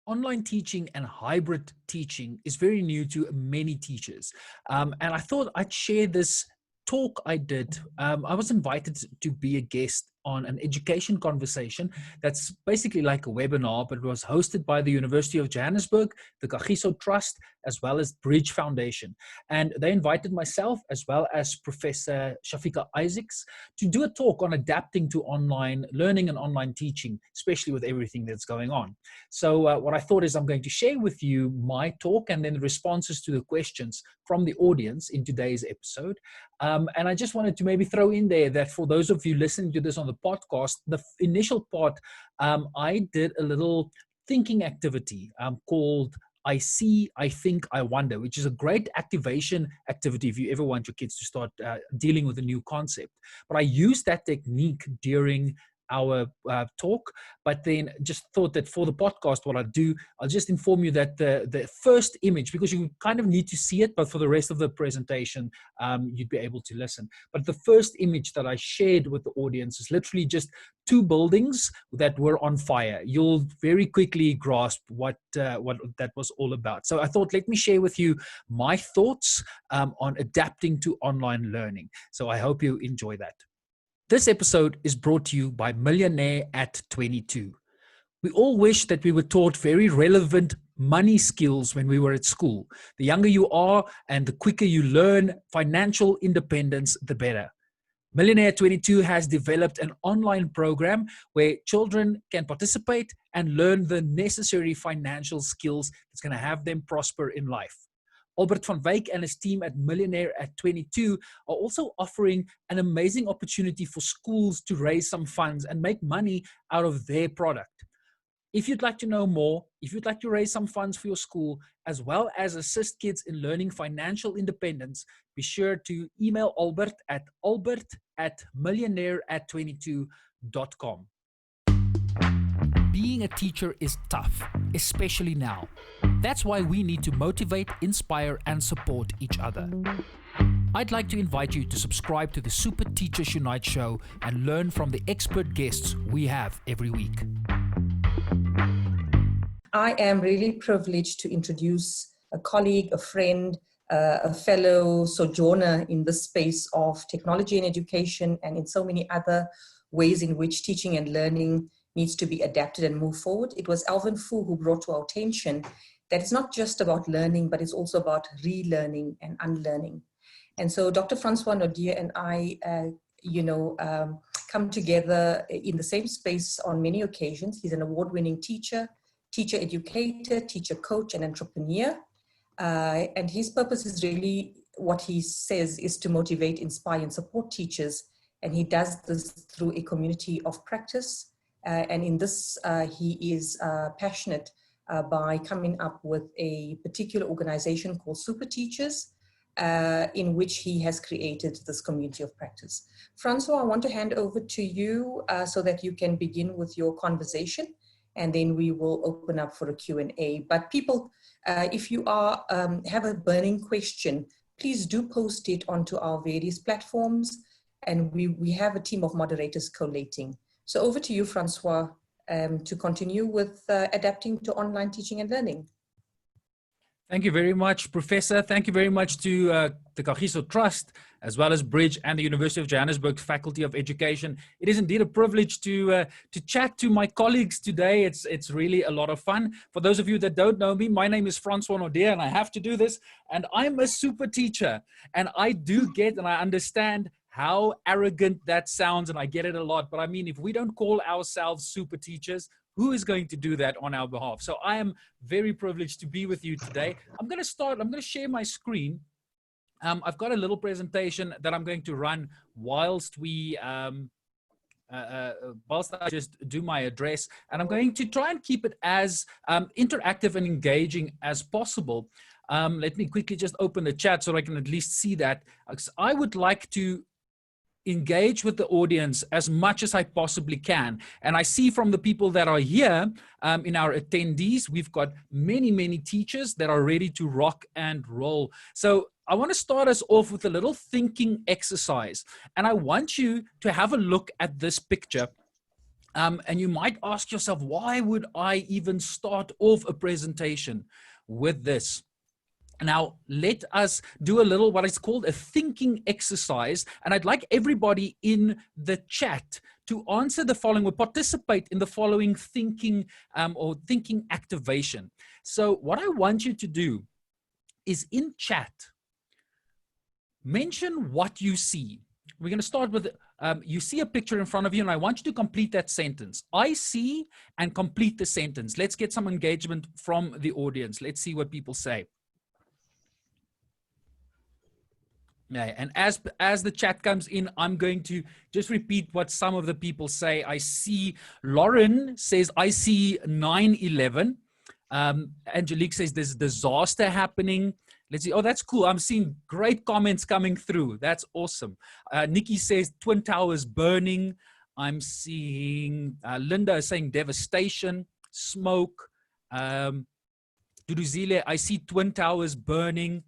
online teaching and hybrid teaching is very new to many teachers. And I thought I'd share this talk I did. I was invited to be a guest on an education conversation that's basically like a webinar, but it was hosted by the University of Johannesburg, the Kagiso Trust, as well as Bridge Foundation. And they invited myself as well as Professor Shafika Isaacs to do a talk on adapting to online learning and online teaching, especially with everything that's going on. So what I thought is I'm going to share with you my talk and then the responses to the questions from the audience in today's episode. And I just wanted to maybe throw in there that for those of you listening to this on the podcast, the initial part, I did a little thinking activity called I See, I Think, I Wonder, which is a great activation activity if you ever want your kids to start dealing with a new concept. But I used that technique during our talk, but then just thought that for the podcast, what I'll do, I'll just inform you that the first image, because you kind of need to see it, but for the rest of the presentation, you'd be able to listen. But the first image that I shared with the audience is literally just two buildings that were on fire. You'll very quickly grasp what that was all about. So I thought, let me share with you my thoughts on adapting to online learning. So I hope you enjoy that. This episode is brought to you by Millionaire at 22. We all wish that we were taught very relevant money skills when we were at school. The younger you are and the quicker you learn financial independence, the better. Millionaire 22 has developed an online program where children can participate and learn the necessary financial skills that's going to have them prosper in life. Albert van Wyk and his team at Millionaire at 22 are also offering an amazing opportunity for schools to raise some funds and make money out of their product. If you'd like to know more, if you'd like to raise some funds for your school, as well as assist kids in learning financial independence, be sure to email Albert at millionaireat22.com. Being a teacher is tough, especially now. That's why we need to motivate, inspire, and support each other. I'd like to invite you to subscribe to the Super Teachers Unite show and learn from the expert guests we have every week. I am really privileged to introduce a colleague, a friend, a fellow sojourner in the space of technology and education, and in so many other ways in which teaching and learning needs to be adapted and move forward. It was Alvin Fu who brought to our attention that it's not just about learning, but it's also about relearning and unlearning. And so Dr. Francois Nordia and I, come together in the same space on many occasions. He's an award-winning teacher, teacher educator, teacher coach, and entrepreneur. And his purpose is really, what he says is to motivate, inspire, and support teachers. And he does this through a community of practice. And in this, he is passionate by coming up with a particular organization called Super Teachers, in which he has created this community of practice. Francois, I want to hand over to you so that you can begin with your conversation, and then we will open up for a Q&A. But people, if you have a burning question, please do post it onto our various platforms, and we have a team of moderators collating. So over to you, Francois, to continue with adapting to online teaching and learning. Thank you very much, Professor. Thank you very much to the Kagiso Trust, as well as Bridge and the University of Johannesburg Faculty of Education. It is indeed a privilege to chat to my colleagues today. It's really a lot of fun. For those of you that don't know me, my name is Francois Nordia, and I have to do this. And I'm a super teacher. And I do get and I understand how arrogant that sounds, and I get it a lot. But I mean, if we don't call ourselves super teachers, who is going to do that on our behalf? So I am very privileged to be with you today. I'm going to share my screen. I've got a little presentation that I'm going to run whilst I just do my address. And I'm going to try and keep it as interactive and engaging as possible. Let me quickly just open the chat so I can at least see that. I would like to engage with the audience as much as I possibly can. And I see from the people that are here in our attendees, we've got many, many teachers that are ready to rock and roll. So I want to start us off with a little thinking exercise. And I want you to have a look at this picture. And you might ask yourself, why would I even start off a presentation with this? Now, let us do a little what is called a thinking exercise. And I'd like everybody in the chat to answer the following, or participate in the following thinking or thinking activation. So what I want you to do is in chat, mention what you see. We're going to start with, you see a picture in front of you, and I want you to complete that sentence. I see, and complete the sentence. Let's get some engagement from the audience. Let's see what people say. Yeah, and as the chat comes in, I'm going to just repeat what some of the people say. I see Lauren says, I see 9/11. Angelique says there's a disaster happening. Let's see. Oh, that's cool. I'm seeing great comments coming through. That's awesome. Nikki says Twin Towers burning. I'm seeing Linda is saying devastation, smoke. Duduzile, I see Twin Towers burning.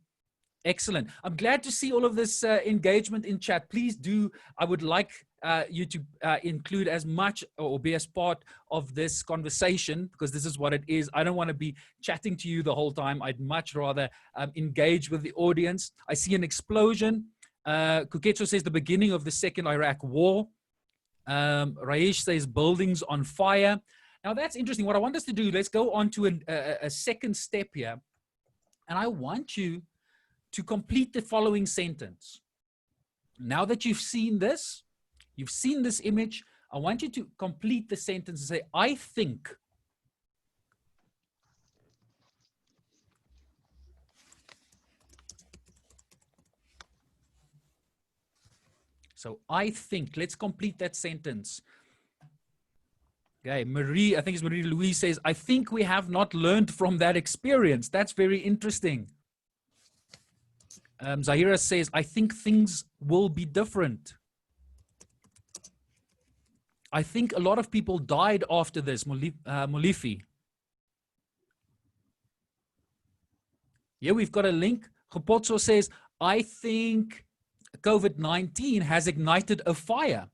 Excellent. I'm glad to see all of this engagement in chat. Please do. I would like you to include as much or be as part of this conversation, because this is what it is. I don't want to be chatting to you the whole time. I'd much rather engage with the audience. I see an explosion. Kuketso says the beginning of the second Iraq war. Raish says buildings on fire. Now that's interesting. What I want us to do, let's go on to a second step here. And I want you to complete the following sentence. Now that you've seen this image, I want you to complete the sentence and say, I think. So I think, let's complete that sentence. Okay, Marie, I think it's Marie Louise says, I think we have not learned from that experience. That's very interesting. Zahira says, I think things will be different. I think a lot of people died after this, Molifi. Yeah, we've got a link. Gopotso says, I think COVID-19 has ignited a fire.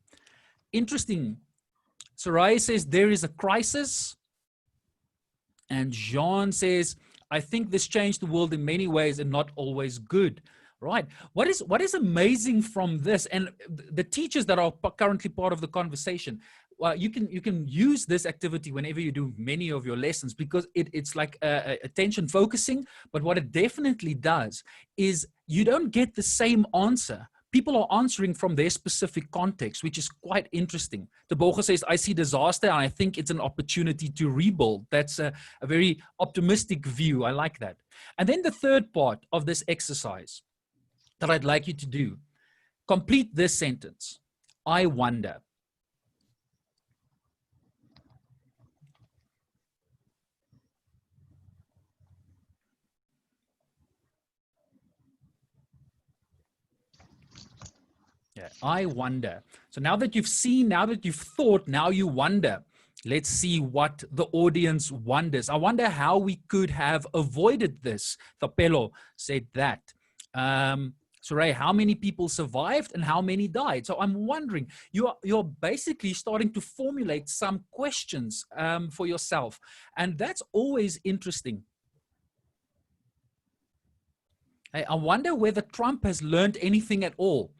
Interesting. Sarai says, there is a crisis. And Jean says, I think this changed the world in many ways and not always good. Right. What is amazing from this, and the teachers that are currently part of the conversation, you can use this activity whenever you do many of your lessons, because it's like attention focusing. But what it definitely does is you don't get the same answer. People are answering from their specific context, which is quite interesting. Teboga says, I see disaster, and I think it's an opportunity to rebuild. That's a very optimistic view. I like that. And then the third part of this exercise that I'd like you to do, complete this sentence. I wonder. Yeah, I wonder. So now that you've seen, now that you've thought, now you wonder. Let's see what the audience wonders. I wonder how we could have avoided this. Thapelo said that. Soraya, how many people survived and how many died? So I'm wondering, you're basically starting to formulate some questions for yourself. And that's always interesting. I wonder whether Trump has learned anything at all.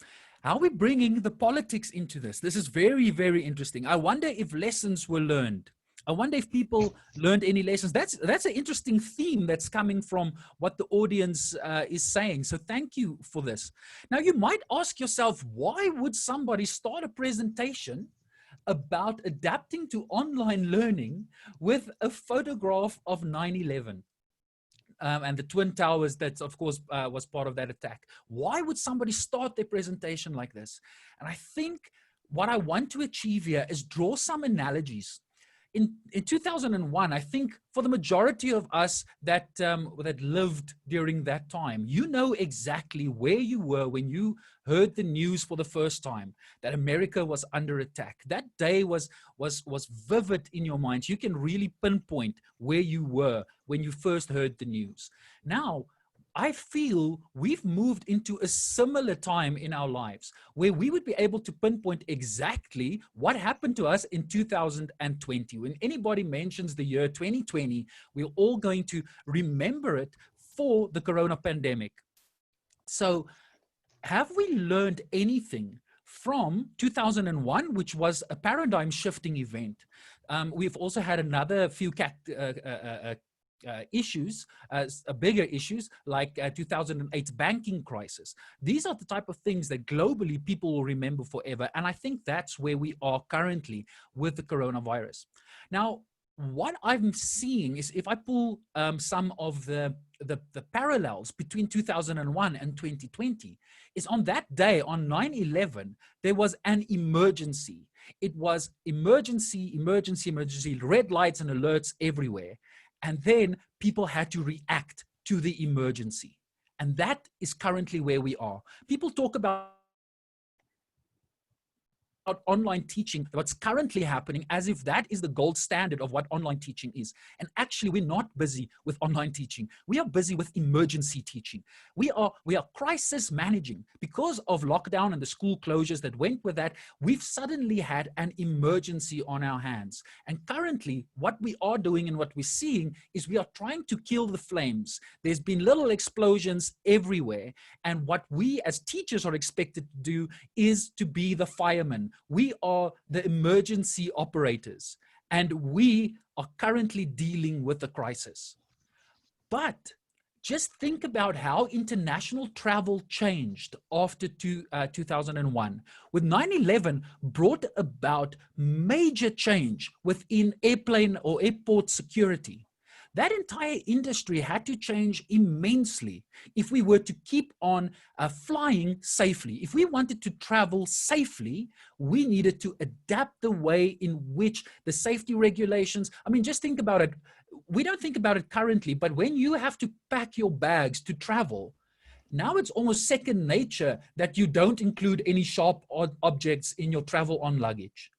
How are we bringing the politics into this? This is very, very interesting. I wonder if lessons were learned. I wonder if people learned any lessons. That's an interesting theme that's coming from what the audience is saying. So thank you for this. Now, you might ask yourself, why would somebody start a presentation about adapting to online learning with a photograph of 9/11? And the Twin Towers, that of course was part of that attack. Why would somebody start their presentation like this? And I think what I want to achieve here is draw some analogies. In 2001, I think for the majority of us that lived during that time, you know exactly where you were when you heard the news for the first time that America was under attack. That day was vivid in your mind. You can really pinpoint where you were when you first heard the news. Now, I feel we've moved into a similar time in our lives where we would be able to pinpoint exactly what happened to us in 2020. When anybody mentions the year 2020, we're all going to remember it for the corona pandemic. So have we learned anything from 2001, which was a paradigm shifting event? We've also had another few issues, bigger issues like 2008 banking crisis. These are the type of things that globally people will remember forever. And I think that's where we are currently with the coronavirus. Now, what I'm seeing is if I pull some of the parallels between 2001 and 2020, is on that day, on 9/11, there was an emergency. It was emergency, emergency, emergency, red lights and alerts everywhere. And then people had to react to the emergency. And that is currently where we are. People talk about online teaching, what's currently happening, as if that is the gold standard of what online teaching is. And actually, we're not busy with online teaching. We are busy with emergency teaching. We are crisis managing. Because of lockdown and the school closures that went with that, we've suddenly had an emergency on our hands. And currently, what we are doing and what we're seeing is we are trying to kill the flames. There's been little explosions everywhere. And what we as teachers are expected to do is to be the firemen. We are the emergency operators, and we are currently dealing with the crisis. But just think about how international travel changed after 2001. With 9/11 brought about major change within airplane or airport security. That entire industry had to change immensely if we were to keep on flying safely. If we wanted to travel safely, we needed to adapt the way in which the safety regulations, I mean, just think about it. We don't think about it currently, but when you have to pack your bags to travel, now it's almost second nature that you don't include any sharp objects in your travel on luggage.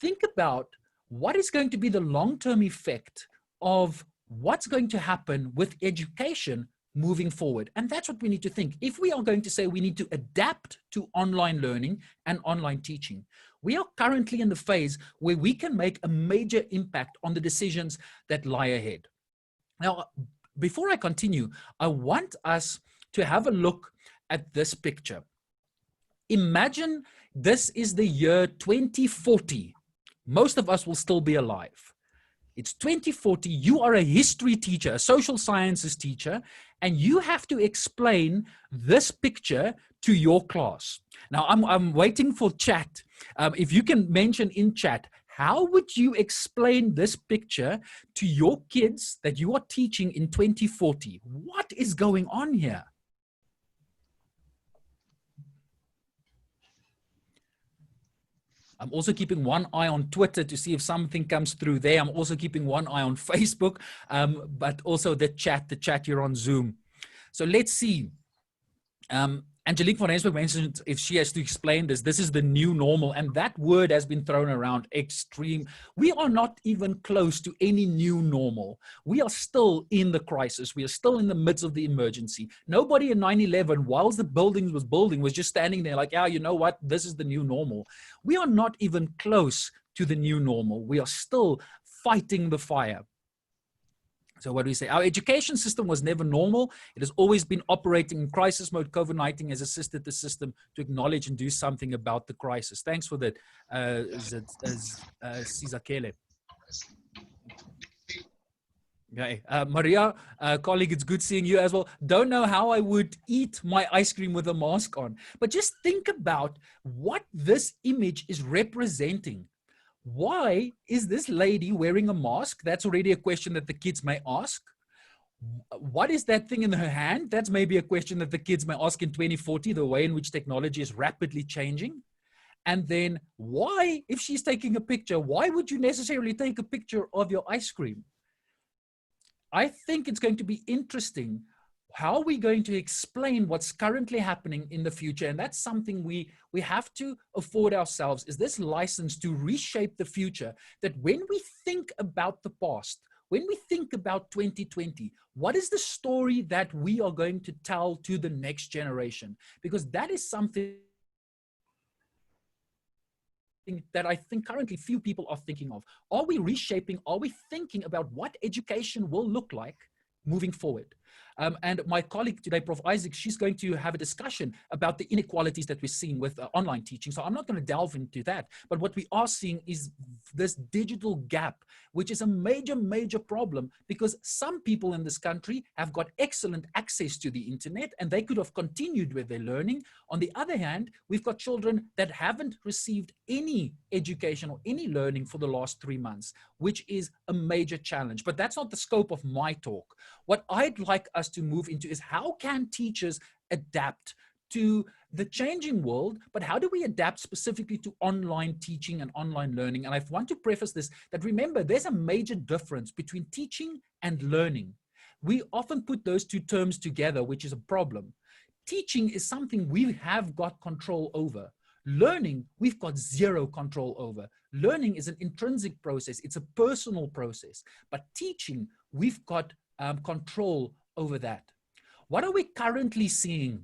Think about what is going to be the long-term effect of what's going to happen with education moving forward. And that's what we need to think. If we are going to say we need to adapt to online learning and online teaching, we are currently in the phase where we can make a major impact on the decisions that lie ahead. Now, before I continue, I want us to have a look at this picture. Imagine this is the year 2040. Most of us will still be alive. It's 2040, you are a history teacher, a social sciences teacher, and you have to explain this picture to your class. Now, I'm waiting for chat. If you can mention in chat, how would you explain this picture to your kids that you are teaching in 2040? What is going on here? I'm also keeping one eye on Twitter to see if something comes through there. I'm also keeping one eye on Facebook, but also the chat here on Zoom. So let's see. Angelique van Rensburg mentioned if she has to explain this, this is the new normal. And that word has been thrown around extreme. We are not even close to any new normal. We are still in the crisis. We are still in the midst of the emergency. Nobody in 9/11, whilst the building was building, was just standing there like, yeah, you know what? This is the new normal. We are not even close to the new normal. We are still fighting the fire. So what do we say? Our education system was never normal. It has always been operating in crisis mode. COVID-19 has assisted the system to acknowledge and do something about the crisis. Thanks for that, Sizakele. Okay, Maria, colleague, it's good seeing you as well. Don't know how I would eat my ice cream with a mask on, but just think about what this image is representing. Why is this lady wearing a mask? That's already a question that the kids may ask. What is that thing in her hand? That's maybe a question that the kids may ask in 2040, the way in which technology is rapidly changing. And then why, if she's taking a picture, why would you necessarily take a picture of your ice cream? I think it's going to be interesting. How are we going to explain what's currently happening in the future? And that's something we have to afford ourselves, is this license to reshape the future, that when we think about the past, when we think about 2020, what is the story that we are going to tell to the next generation? Because that is something that I think currently few people are thinking of. Are we reshaping? Are we thinking about what education will look like moving forward? And my colleague today, Prof. Isaac, she's going to have a discussion about the inequalities that we're seeing with online teaching. So I'm not going to delve into that. But what we are seeing is this digital gap, which is a major, major problem, because some people in this country have got excellent access to the internet and they could have continued with their learning. On the other hand, we've got children that haven't received any education or any learning for the last 3 months, which is a major challenge. But that's not the scope of my talk. What I'd like us to move into is how can teachers adapt to the changing world, but how do we adapt specifically to online teaching and online learning? And I want to preface this, that remember, there's a major difference between teaching and learning. We often put those two terms together, which is a problem. Teaching is something we have got control over. Learning, we've got zero control over. Learning is an intrinsic process. It's a personal process. But teaching, we've got control over that. What are we currently seeing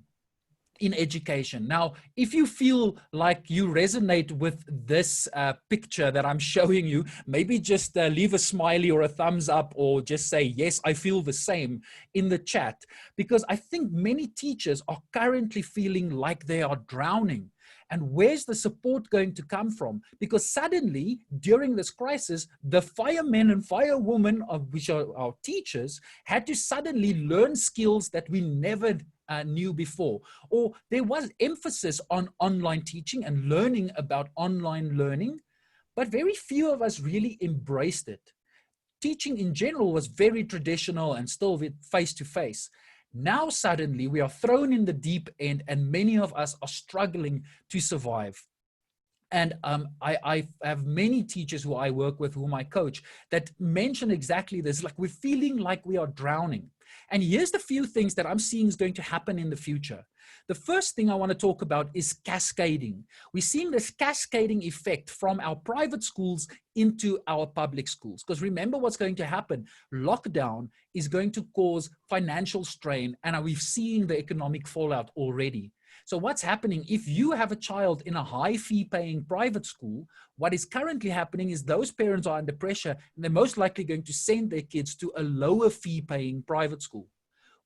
in education? Now, if you feel like you resonate with this picture that I'm showing you, maybe just leave a smiley or a thumbs up, or just say, yes, I feel the same in the chat, because I think many teachers are currently feeling like they are drowning. And where's the support going to come from? Because suddenly, during this crisis, the firemen and firewomen, which are our teachers, had to suddenly learn skills that we never knew before. Or there was emphasis on online teaching and learning about online learning, but very few of us really embraced it. Teaching in general was very traditional and still face-to-face. Now suddenly we are thrown in the deep end and many of us are struggling to survive. And I have many teachers who I work with, whom I coach, that mention exactly this, like we're feeling like we are drowning. And here's the few things that I'm seeing is going to happen in the future. The first thing I want to talk about is cascading. We're seeing this cascading effect from our private schools into our public schools. Because remember what's going to happen. Lockdown is going to cause financial strain, and we've seen the economic fallout already. So what's happening, if you have a child in a high fee paying private school, what is currently happening is those parents are under pressure and they're most likely going to send their kids to a lower fee paying private school.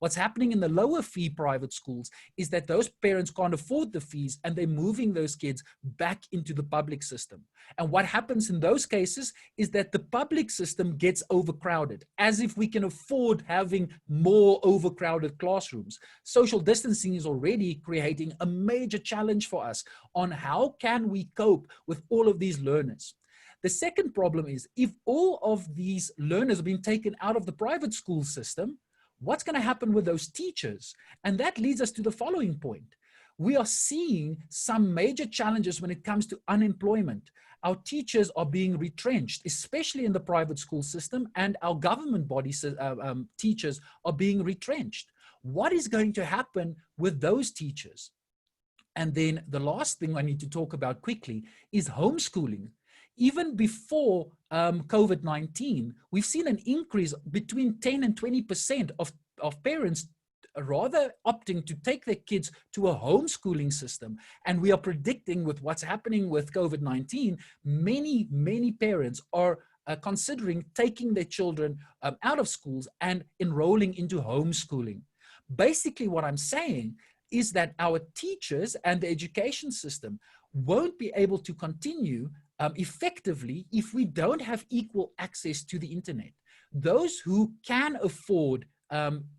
What's happening in the lower fee private schools is that those parents can't afford the fees and they're moving those kids back into the public system. And what happens in those cases is that the public system gets overcrowded, as if we can afford having more overcrowded classrooms. Social distancing is already creating a major challenge for us on how can we cope with all of these learners. The second problem is if all of these learners have been taken out of the private school system, what's going to happen with those teachers? And that leads us to the following point. We are seeing some major challenges when it comes to unemployment. Our teachers are being retrenched, especially in the private school system, and our government body teachers are being retrenched. What is going to happen with those teachers? And then the last thing I need to talk about quickly is homeschooling. Even before COVID-19, we've seen an increase between 10 and 20% of parents rather opting to take their kids to a homeschooling system. And we are predicting with what's happening with COVID-19, many parents are considering taking their children out of schools and enrolling into homeschooling. Basically, what I'm saying is that our teachers and the education system won't be able to continue effectively if we don't have equal access to the internet. Those who can afford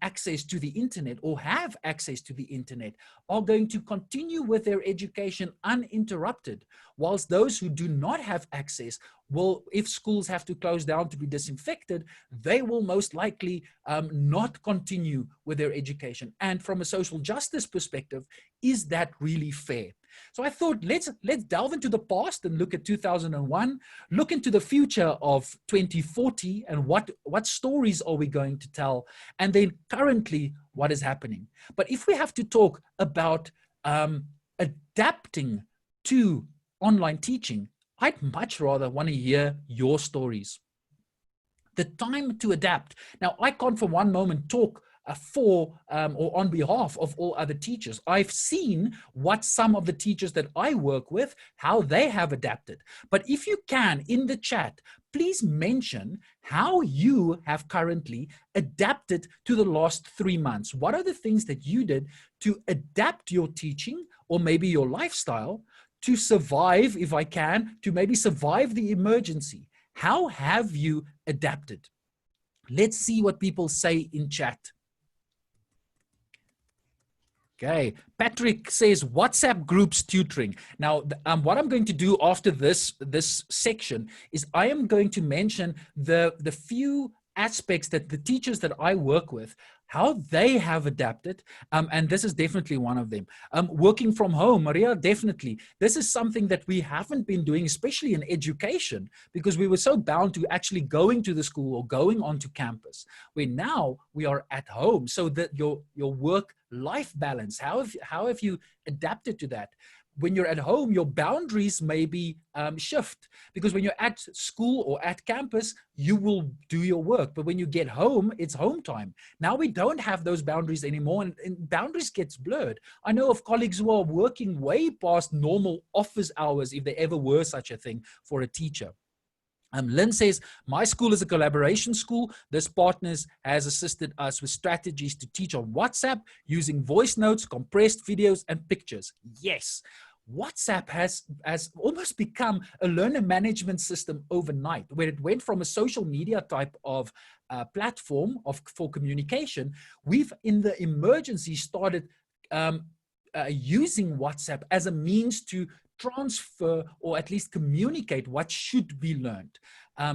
access to the internet or have access to the internet are going to continue with their education uninterrupted, whilst those who do not have access will, if schools have to close down to be disinfected, they will most likely not continue with their education. And from a social justice perspective, is that really fair? So I thought, let's delve into the past and look at 2001, look into the future of 2040 and what stories are we going to tell, and then currently what is happening. But if we have to talk about adapting to online teaching, I'd much rather want to hear your stories. The time to adapt. Now, I can't for one moment talk for or on behalf of all other teachers. I've seen what some of the teachers that I work with, how they have adapted. But if you can, in the chat, please mention how you have currently adapted to the last 3 months. What are the things that you did to adapt your teaching or maybe your lifestyle to survive, if I can, to maybe survive the emergency? How have you adapted? Let's see what people say in chat. Okay, Patrick says WhatsApp groups tutoring. Now, what I'm going to do after this section is I am going to mention the few aspects that the teachers that I work with, how they have adapted, and this is definitely one of them. Working from home, Maria, definitely. This is something that we haven't been doing, especially in education, because we were so bound to actually going to the school or going onto campus, where now we are at home. So that your work-life balance, how have you adapted to that? When you're at home, your boundaries maybe shift, because when you're at school or at campus, you will do your work. But when you get home, it's home time. Now we don't have those boundaries anymore, and boundaries gets blurred. I know of colleagues who are working way past normal office hours, if there ever were such a thing for a teacher. Lynn says, my school is a collaboration school. This partners has assisted us with strategies to teach on WhatsApp using voice notes, compressed videos, and pictures. Yes, WhatsApp has almost become a learner management system overnight, where it went from a social media type of platform for communication. We've, in the emergency, started using WhatsApp as a means to transfer or at least communicate what should be learned.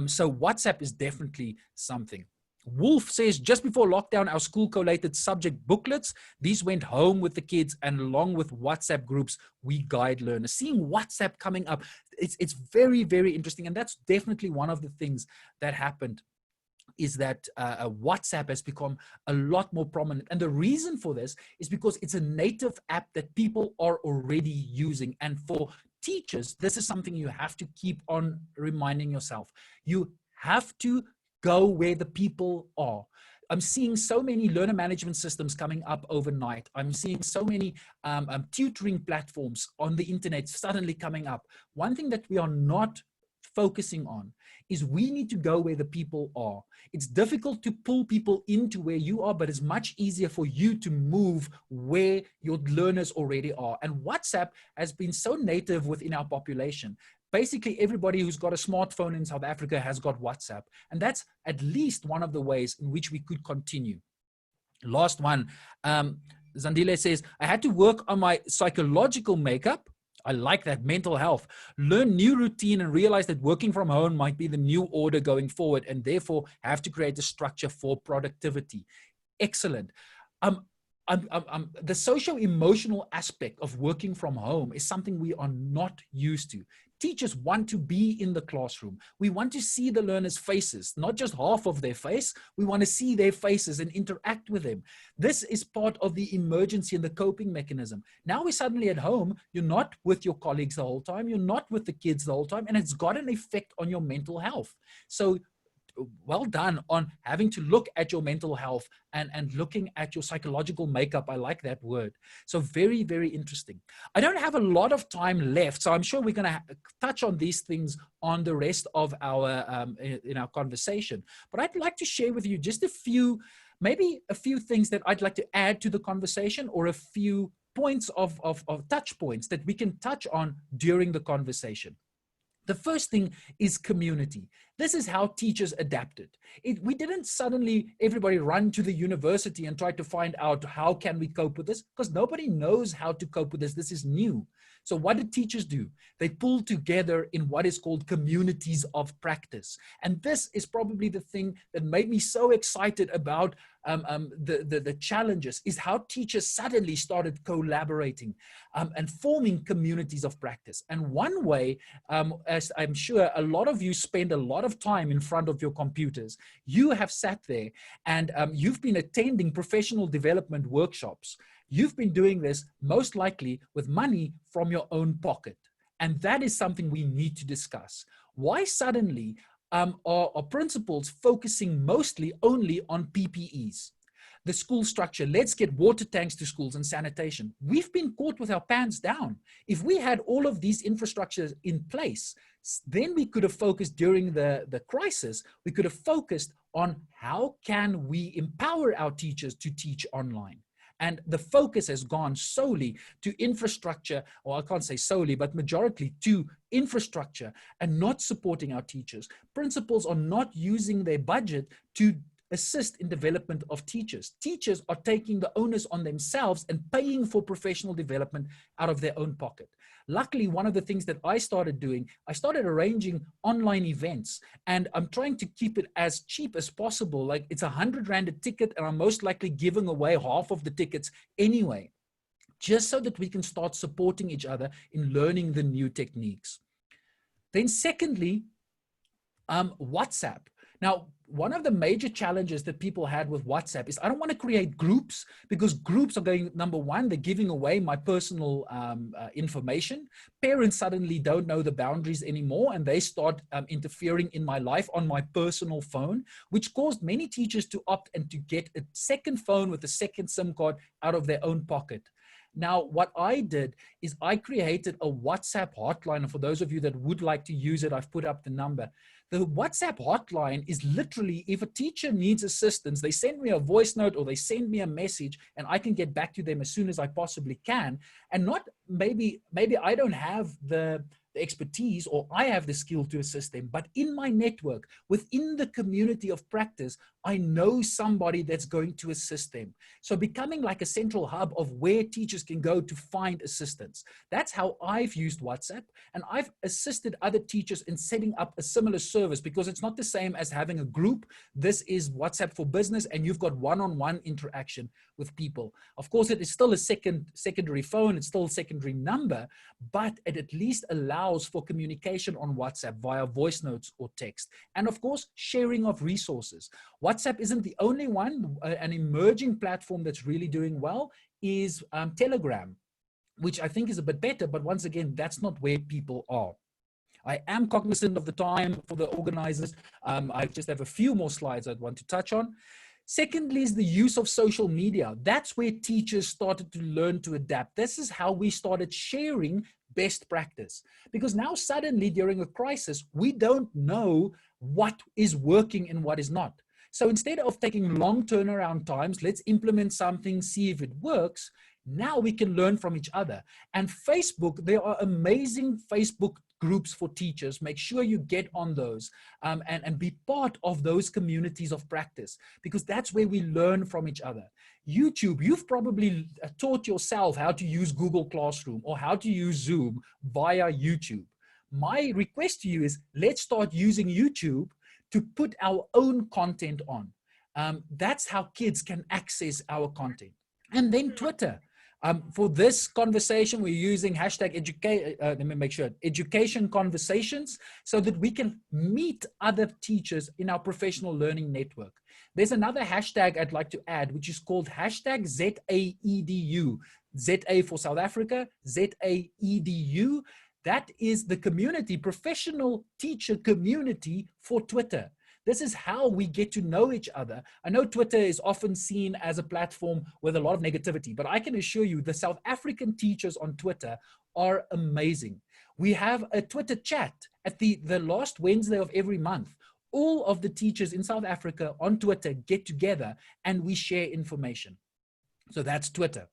So WhatsApp is definitely something. Wolf says, just before lockdown, our school collated subject booklets. These went home with the kids, and along with WhatsApp groups, we guide learners. Seeing WhatsApp coming up, it's very, very interesting. And that's definitely one of the things that happened, is that WhatsApp has become a lot more prominent. And the reason for this is because it's a native app that people are already using. And for teachers, this is something you have to keep on reminding yourself. You have to go where the people are. I'm seeing so many learner management systems coming up overnight. I'm seeing so many tutoring platforms on the internet suddenly coming up. One thing that we are not focusing on is we need to go where the people are. It's difficult to pull people into where you are, but it's much easier for you to move where your learners already are. And WhatsApp has been so native within our population. Basically, everybody who's got a smartphone in South Africa has got WhatsApp. And that's at least one of the ways in which we could continue. Last one, Zandile says, I had to work on my psychological makeup. I like that. Mental health. Learn new routine and realize that working from home might be the new order going forward, and therefore have to create a structure for productivity. Excellent. The socio-emotional aspect of working from home is something we are not used to. Teachers want to be in the classroom. We want to see the learners' faces, not just half of their face. We want to see their faces and interact with them. This is part of the emergency and the coping mechanism. Now we're suddenly at home. You're not with your colleagues the whole time. You're not with the kids the whole time. And it's got an effect on your mental health. So well done on having to look at your mental health and looking at your psychological makeup. I like that word. So very, very interesting. I don't have a lot of time left, so I'm sure we're going to touch on these things on the rest of our in our conversation. But I'd like to share with you just a few, maybe a few things that I'd like to add to the conversation, or a few points of touch points that we can touch on during the conversation. The first thing is community. This is how teachers adapted. We didn't suddenly everybody run to the university and try to find out how can we cope with this, because nobody knows how to cope with this. This is new. So what did teachers do? They pulled together in what is called communities of practice. And this is probably the thing that made me so excited about the challenges, is how teachers suddenly started collaborating and forming communities of practice. And one way, as I'm sure a lot of you spend a lot of time in front of your computers, you have sat there and you've been attending professional development workshops. You've been doing this most likely with money from your own pocket. And that is something we need to discuss. Why suddenly are principals focusing mostly only on PPEs. The school structure, let's get water tanks to schools and sanitation. We've been caught with our pants down. If we had all of these infrastructures in place, then we could have focused during the crisis, we could have focused on how can we empower our teachers to teach online. And the focus has gone solely to infrastructure, or I can't say solely, but majority to infrastructure and not supporting our teachers. Principals are not using their budget to assist in development of teachers. Teachers are taking the onus on themselves and paying for professional development out of their own pocket. Luckily, one of the things that I started doing, I started arranging online events, and I'm trying to keep it as cheap as possible. Like, it's 100 Rand a ticket, and I'm most likely giving away half of the tickets anyway, just so that we can start supporting each other in learning the new techniques. Then secondly, WhatsApp. Now, one of the major challenges that people had with WhatsApp is I don't want to create groups, because groups are going, number one, they're giving away my personal information. Parents suddenly don't know the boundaries anymore, and they start interfering in my life on my personal phone, which caused many teachers to opt and to get a second phone with a second SIM card out of their own pocket. Now, what I did is I created a WhatsApp hotline. And for those of you that would like to use it, I've put up the number. The WhatsApp hotline is literally, if a teacher needs assistance, they send me a voice note or they send me a message, and I can get back to them as soon as I possibly can. And not maybe I don't have the expertise, or I have the skill to assist them, but in my network, within the community of practice, I know somebody that's going to assist them. So becoming like a central hub of where teachers can go to find assistance. That's how I've used WhatsApp, and I've assisted other teachers in setting up a similar service, because it's not the same as having a group. This is WhatsApp for business, and you've got one-on-one interaction with people. Of course, it is still a secondary phone, it's still a secondary number, but it at least allows for communication on WhatsApp via voice notes or text. And of course, sharing of resources. WhatsApp isn't the only one. An emerging platform that's really doing well is Telegram, which I think is a bit better, but once again, that's not where people are. I am cognizant of the time for the organizers. I just have a few more slides I'd want to touch on. Secondly is the use of social media. That's where teachers started to learn to adapt. This is how we started sharing best practice. Because now suddenly during a crisis, we don't know what is working and what is not. So instead of taking long turnaround times, let's implement something, see if it works. Now we can learn from each other. And Facebook, there are amazing Facebook groups for teachers. Make sure you get on those and be part of those communities of practice, because that's where we learn from each other. YouTube, you've probably taught yourself how to use Google Classroom or how to use Zoom via YouTube. My request to you is, let's start using YouTube to put our own content on. That's how kids can access our content. And then Twitter. For this conversation, we're using hashtag let me make sure, education conversations, so that we can meet other teachers in our professional learning network. There's another hashtag I'd like to add, which is called hashtag ZAEDU. ZA for South Africa, ZAEDU. That is the community, professional teacher community for Twitter. This is how we get to know each other. I know Twitter is often seen as a platform with a lot of negativity, but I can assure you the South African teachers on Twitter are amazing. We have a Twitter chat at the last Wednesday of every month. All of the teachers in South Africa on Twitter get together and we share information. So that's Twitter.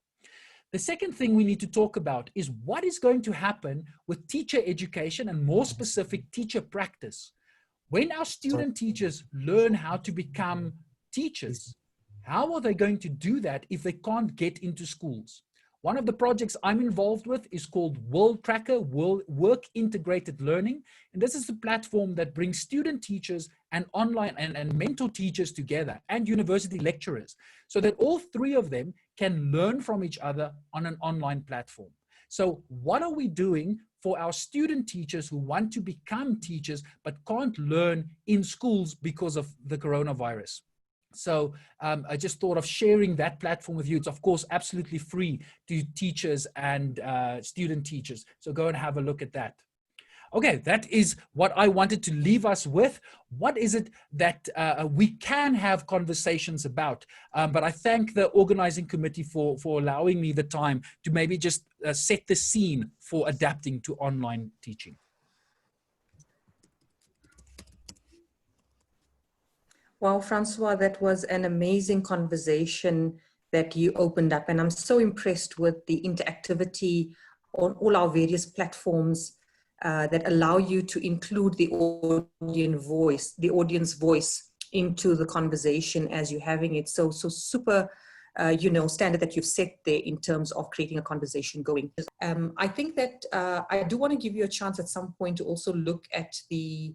The second thing we need to talk about is what is going to happen with teacher education, and more specific, teacher practice. When our student teachers learn how to become teachers, how are they going to do that if they can't get into schools? One of the projects I'm involved with is called World Tracker, Work Integrated Learning. And this is a platform that brings student teachers and online and mentor teachers together, and university lecturers, so that all three of them can learn from each other on an online platform. So what are we doing for our student teachers who want to become teachers but can't learn in schools because of the coronavirus? So I just thought of sharing that platform with you. It's of course absolutely free to teachers and student teachers. So go and have a look at that. Okay, that is what I wanted to leave us with. What is it that we can have conversations about? But I thank the organizing committee for allowing me the time to maybe just set the scene for adapting to online teaching. Wow, Francois, that was an amazing conversation that you opened up. And I'm so impressed with the interactivity on all our various platforms that allow you to include the audience voice into the conversation as you're having it. So super, standard that you've set there in terms of creating a conversation going. I think that I do want to give you a chance at some point to also look at the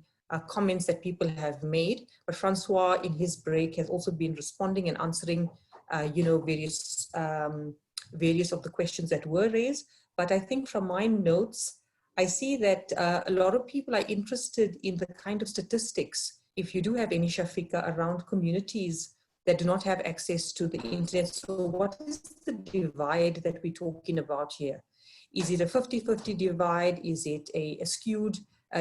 comments that people have made, but Francois in his break has also been responding and answering, various of the questions that were raised. But I think from my notes, I see that a lot of people are interested in the kind of statistics, if you do have any, Shafika, around communities that do not have access to the internet. So what is the divide that we're talking about here? Is it a 50-50 divide? Is it a skewed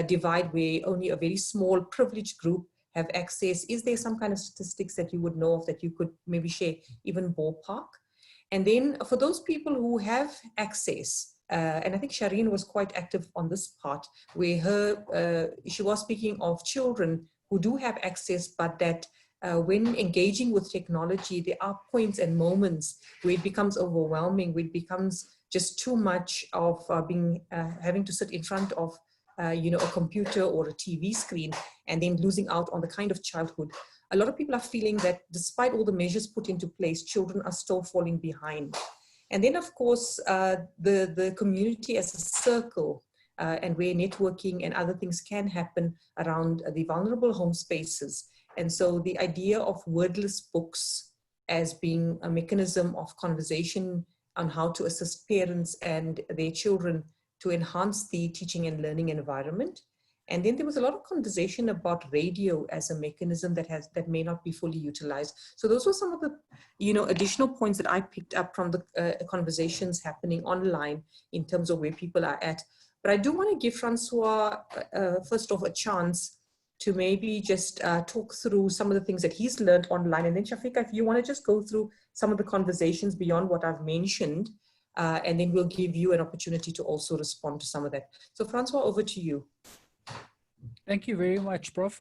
divide where only a very small privileged group have access? Is there some kind of statistics that you would know of that you could maybe share, even ballpark? And then for those people who have access, and I think Shireen was quite active on this part, where she was speaking of children who do have access, but that when engaging with technology, there are points and moments where it becomes overwhelming, where it becomes just too much of having to sit in front of a computer or a TV screen and then losing out on the kind of childhood. A lot of people are feeling that despite all the measures put into place, children are still falling behind. And then, of course, the community as a circle and where networking and other things can happen around the vulnerable home spaces. And so the idea of wordless books as being a mechanism of conversation on how to assist parents and their children to enhance the teaching and learning environment. And then there was a lot of conversation about radio as a mechanism that may not be fully utilized. So those were some of the additional points that I picked up from the conversations happening online in terms of where people are at. But I do want to give Francois, first off, a chance to maybe just talk through some of the things that he's learned online. And then Shafika, if you want to just go through some of the conversations beyond what I've mentioned, and then we'll give you an opportunity to also respond to some of that. So Francois, over to you. Thank you very much, Prof.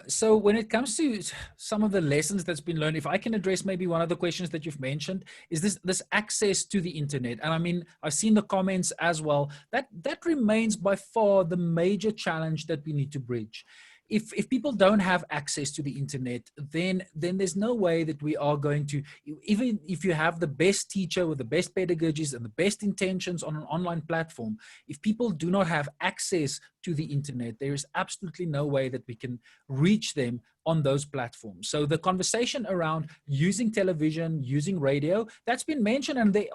So when it comes to some of the lessons that's been learned, if I can address maybe one of the questions that you've mentioned, is this access to the internet. And I mean, I've seen the comments as well. That remains by far the major challenge that we need to bridge. If people don't have access to the internet, then there's no way that we are going to, even if you have the best teacher with the best pedagogies and the best intentions on an online platform, if people do not have access to the internet, there is absolutely no way that we can reach them on those platforms. So the conversation around using television, using radio, that's been mentioned, and there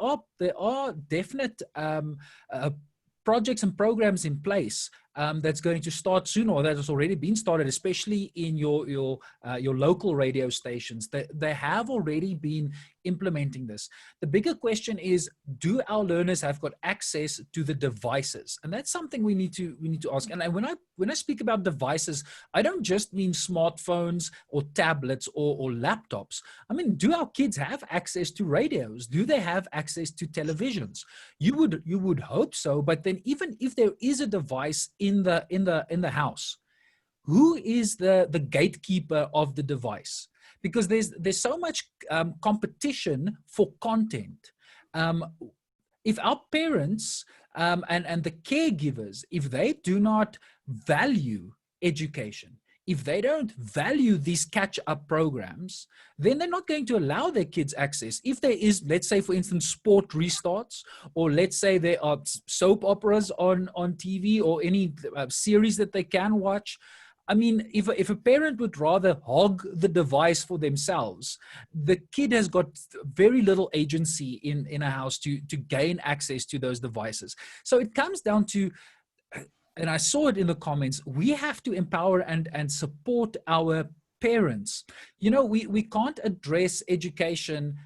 are definite projects and programs in place that's going to start soon, or that has already been started, especially in your local radio stations. They have already been implementing this. The bigger question is, do our learners have got access to the devices? And that's something we need to ask. And when I speak about devices, I don't just mean smartphones or tablets or laptops. I mean, do our kids have access to radios? Do they have access to televisions? You would hope so, but then even if there is a device in the house, who is the gatekeeper of the device? Because there's so much competition for content. If our parents and the caregivers, if they do not value education, if they don't value these catch-up programs, then they're not going to allow their kids access. If there is, let's say, for instance, sport restarts, or let's say there are soap operas on TV or any series that they can watch, I mean, if a parent would rather hog the device for themselves, the kid has got very little agency in a house to gain access to those devices. So it comes down to, and I saw it in the comments, we have to empower and support our parents. You know, we can't address education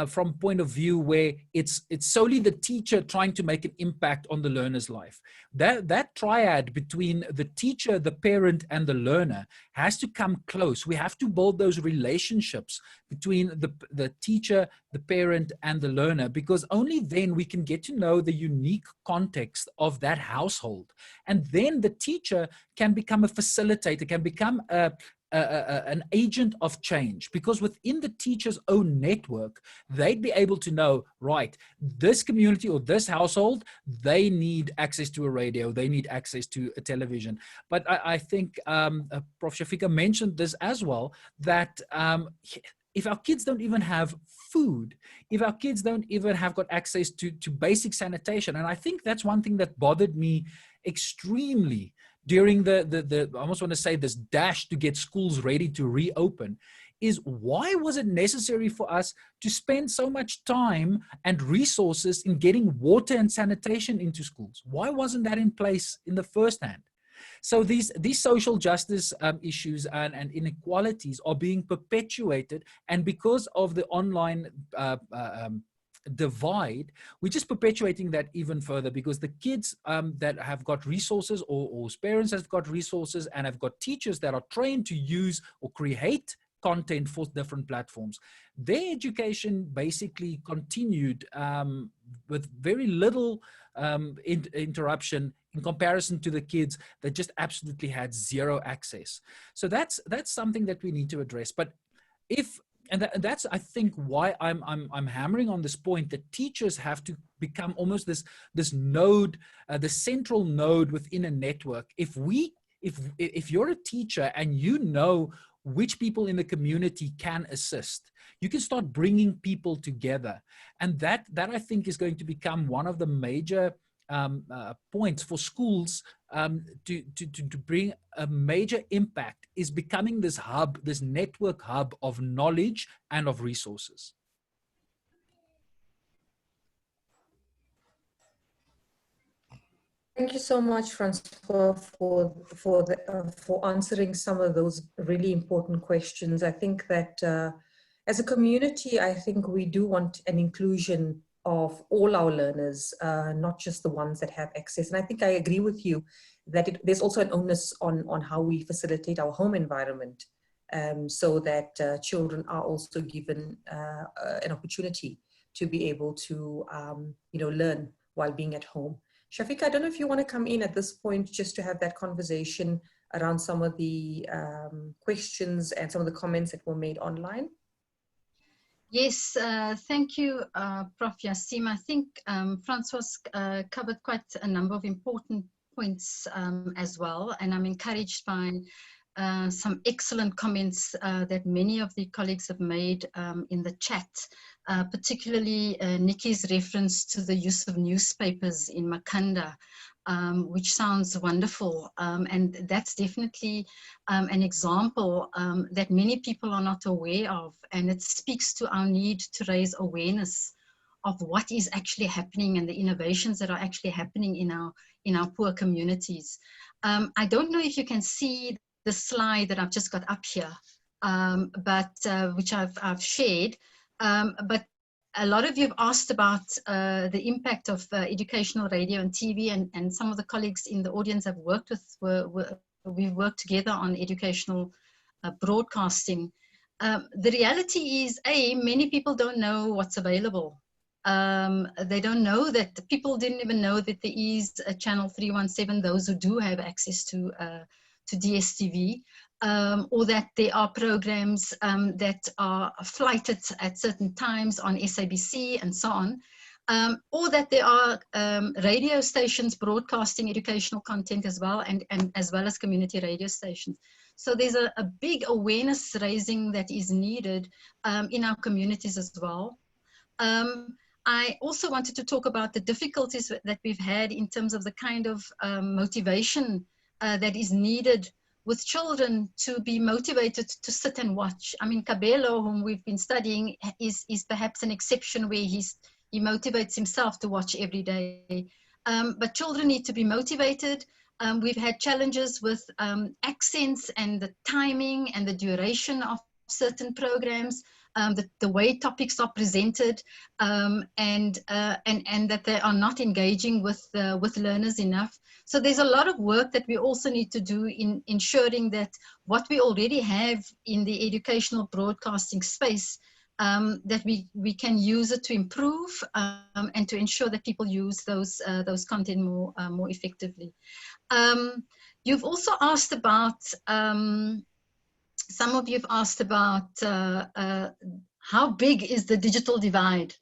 from point of view where it's solely the teacher trying to make an impact on the learner's life. That triad between the teacher, the parent, and the learner has to come close. We have to build those relationships between the teacher, the parent, and the learner, because only then we can get to know the unique context of that household. And then the teacher can become a facilitator, can become an agent of change, because within the teacher's own network, they'd be able to know, right, this community or this household, they need access to a radio, they need access to a television. But I think Prof. Shafika mentioned this as well, that if our kids don't even have food, if our kids don't even have got access to basic sanitation, and I think that's one thing that bothered me extremely during the I almost want to say this dash to get schools ready to reopen, is why was it necessary for us to spend so much time and resources in getting water and sanitation into schools? Why wasn't that in place in the first hand? So these social justice issues and inequalities are being perpetuated, and because of the online divide, we're just perpetuating that even further, because the kids that have got resources, or parents have got resources and have got teachers that are trained to use or create content for different platforms, their education basically continued with very little interruption in comparison to the kids that just absolutely had zero access. So that's something that we need to address. But that's I think why I'm hammering on this point, that teachers have to become almost this node, the central node within a network. If you're a teacher and you know which people in the community can assist, you can start bringing people together, and that I think is going to become one of the major points for schools to bring a major impact, is becoming this hub, this network hub of knowledge and of resources. Thank you so much, Francois, for answering some of those really important questions. I think that as a community, I think we do want an inclusion of all our learners, not just the ones that have access. And I think I agree with you that there's also an onus on how we facilitate our home environment, so that children are also given an opportunity to be able to learn while being at home. Shafika, I don't know if you want to come in at this point just to have that conversation around some of the questions and some of the comments that were made online. Yes, thank you, Prof. Yassim. I think Francois covered quite a number of important points as well, and I'm encouraged by some excellent comments that many of the colleagues have made in the chat, particularly Nikki's reference to the use of newspapers in Makanda, which sounds wonderful. And that's definitely an example that many people are not aware of. And it speaks to our need to raise awareness of what is actually happening and the innovations that are actually happening in our poor communities. I don't know if you can see the slide that I've just got up here, but which I've shared. But a lot of you have asked about the impact of educational radio and TV, and some of the colleagues in the audience I've worked with, we've worked together on educational broadcasting. The reality is, many people don't know what's available. They don't know that, people didn't even know that there is a channel 317, those who do have access to DSTV, or that there are programs that are flighted at certain times on SABC and so on, or that there are radio stations broadcasting educational content as well, and as well as community radio stations. So there's a big awareness raising that is needed in our communities as well. I also wanted to talk about the difficulties that we've had in terms of the kind of motivation that is needed with children to be motivated to sit and watch. I mean, Kabelo, whom we've been studying, is perhaps an exception where he motivates himself to watch every day. But children need to be motivated. We've had challenges with accents and the timing and the duration of certain programs. the way topics are presented, and that they are not engaging with learners enough. So there's a lot of work that we also need to do in ensuring that what we already have in the educational broadcasting space, that we can use it to improve, and to ensure that people use those content more effectively. You've also asked about, some of you have asked about how big is the digital divide?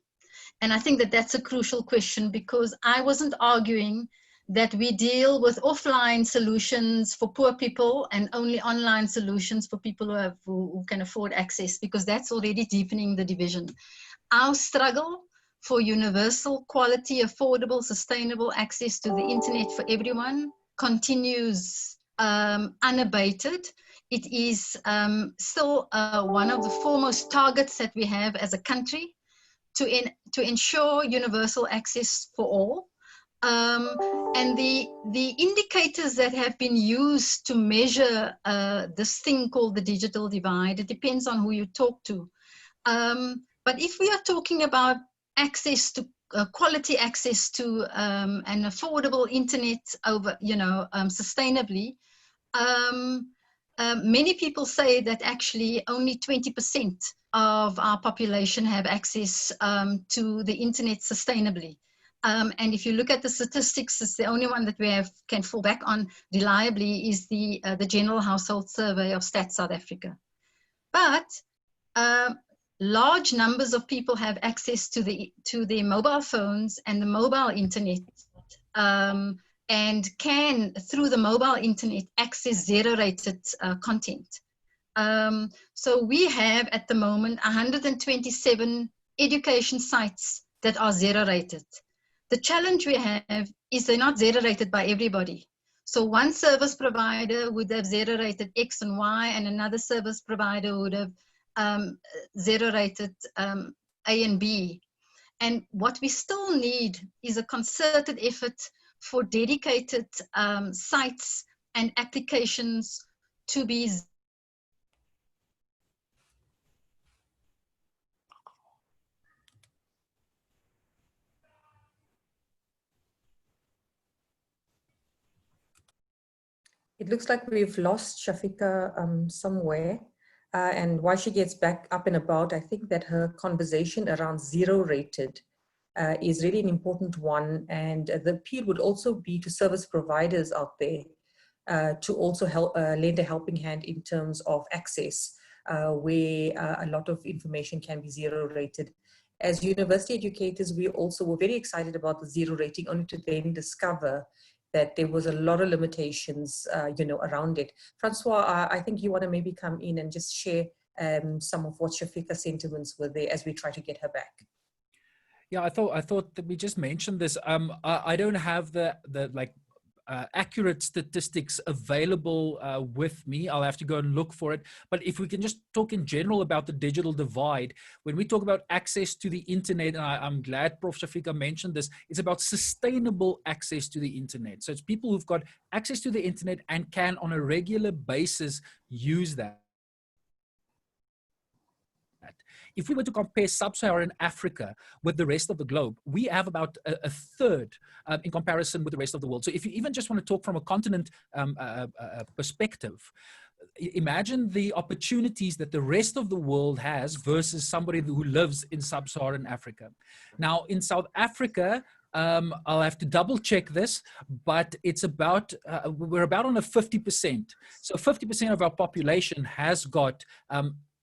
And I think that that's a crucial question, because I wasn't arguing that we deal with offline solutions for poor people and only online solutions for people who can afford access, because that's already deepening the division. Our struggle for universal, quality, affordable, sustainable access to the internet for everyone continues unabated. It is still one of the foremost targets that we have as a country to ensure universal access for all. And the indicators that have been used to measure this thing called the digital divide, it depends on who you talk to. But if we are talking about access to quality access to an affordable internet over, sustainably, many people say that actually only 20% of our population have access to the internet sustainably. And if you look at the statistics, it's the only one that we can fall back on reliably is the General Household Survey of Stats South Africa. But large numbers of people have access to their mobile phones and the mobile internet, and can, through the mobile internet, access zero-rated content. So we have at the moment 127 education sites that are zero-rated. The challenge we have is they're not zero-rated by everybody. So one service provider would have zero-rated X and Y, and another service provider would have zero-rated A and B. And what we still need is a concerted effort for dedicated sites and applications to be. It looks like we've lost Shafika somewhere. And while she gets back up and about, I think that her conversation around zero-rated is really an important one. And the appeal would also be to service providers out there to also help lend a helping hand in terms of access, where a lot of information can be zero-rated. As university educators, we also were very excited about the zero rating, only to then discover that there was a lot of limitations, around it. Francois, I think you want to maybe come in and just share some of what Shafika's sentiments were there as we try to get her back. Yeah, I thought that we just mentioned this. I don't have the accurate statistics available with me. I'll have to go and look for it. But if we can just talk in general about the digital divide, when we talk about access to the internet, and I'm glad Prof. Shafika mentioned this, it's about sustainable access to the internet. So it's people who've got access to the internet and can on a regular basis use that. If we were to compare sub-Saharan Africa with the rest of the globe, we have about a third in comparison with the rest of the world. So if you even just want to talk from a continent perspective, imagine the opportunities that the rest of the world has versus somebody who lives in sub-Saharan Africa. Now, in South Africa, I'll have to double check this, but it's about, we're about on a 50%. So 50% of our population has got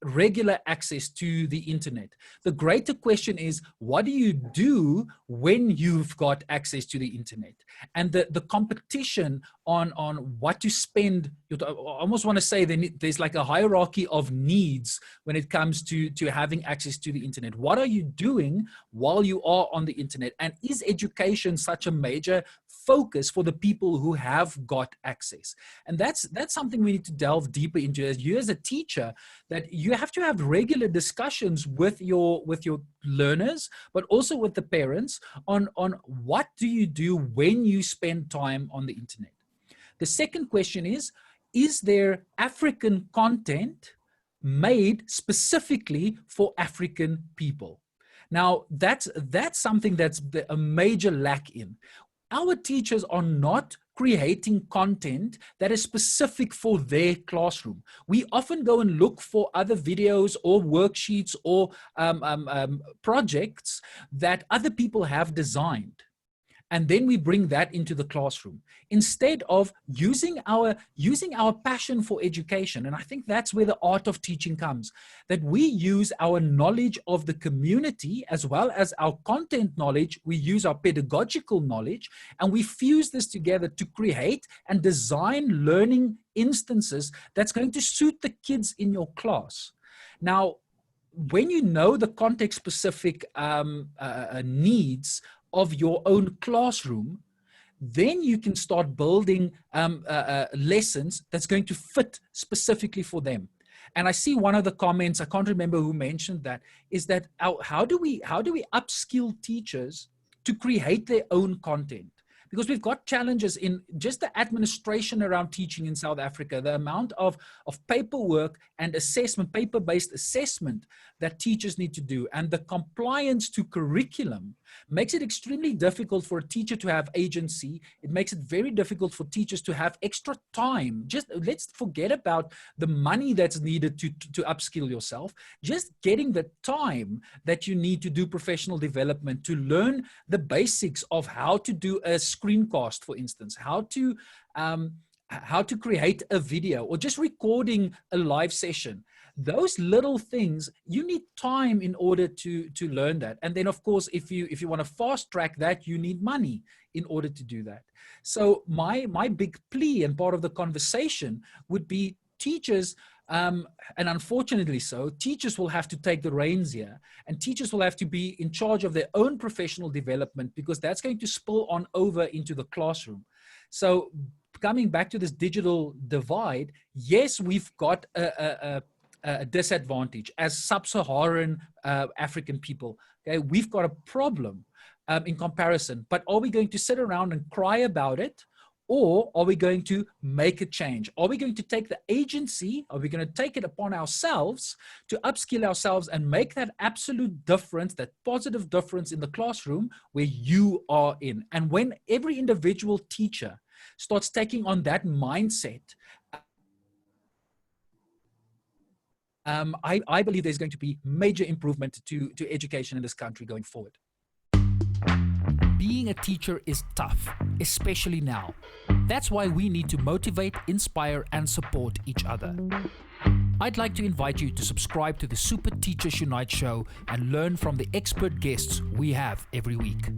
regular access to the internet. The greater question is, what do you do when you've got access to the internet? And the competition on what to spend, I almost want to say there's like a hierarchy of needs when it comes to having access to the internet. What are you doing while you are on the internet? And is education such a major focus for the people who have got access? And that's something we need to delve deeper into. As you as a teacher, that you have to have regular discussions with your learners, but also with the parents on what do you do when you spend time on the internet. The second question is there African content made specifically for African people. Now, that's something that's a major lack in. Our teachers are not creating content that is specific for their classroom. We often go and look for other videos or worksheets or projects that other people have designed. And then we bring that into the classroom instead of using our passion for education. And I think that's where the art of teaching comes, that we use our knowledge of the community as well as our content knowledge. We use our pedagogical knowledge and we fuse this together to create and design learning instances that's going to suit the kids in your class. Now, when you know the context specific needs of your own classroom, then you can start building lessons that's going to fit specifically for them. And I see one of the comments, I can't remember who mentioned that, is that how do we upskill teachers to create their own content? Because we've got challenges in just the administration around teaching in South Africa, the amount of paperwork and assessment, paper-based assessment that teachers need to do, and the compliance to curriculum makes it extremely difficult for a teacher to have agency. It makes it very difficult for teachers to have extra time. Just let's forget about the money that's needed to upskill yourself. Just getting the time that you need to do professional development, to learn the basics of how to do a screencast, for instance, how to create a video, or just recording a live session. Those little things, you need time in order to learn that. And then, of course, if you want to fast track that, you need money in order to do that. So my big plea and part of the conversation would be teachers, and unfortunately so, teachers will have to take the reins here, and teachers will have to be in charge of their own professional development, because that's going to spill on over into the classroom. So coming back to this digital divide, yes, we've got a disadvantage as sub-Saharan African people. Okay, we've got a problem in comparison, but are we going to sit around and cry about it? Or are we going to make a change? Are we going to take the agency? Are we going to take it upon ourselves to upskill ourselves and make that absolute difference, that positive difference in the classroom where you are in? And when every individual teacher starts taking on that mindset, I believe there's going to be major improvement to education in this country going forward. Being a teacher is tough, especially now. That's why we need to motivate, inspire, and support each other. I'd like to invite you to subscribe to the Super Teachers Unite show and learn from the expert guests we have every week.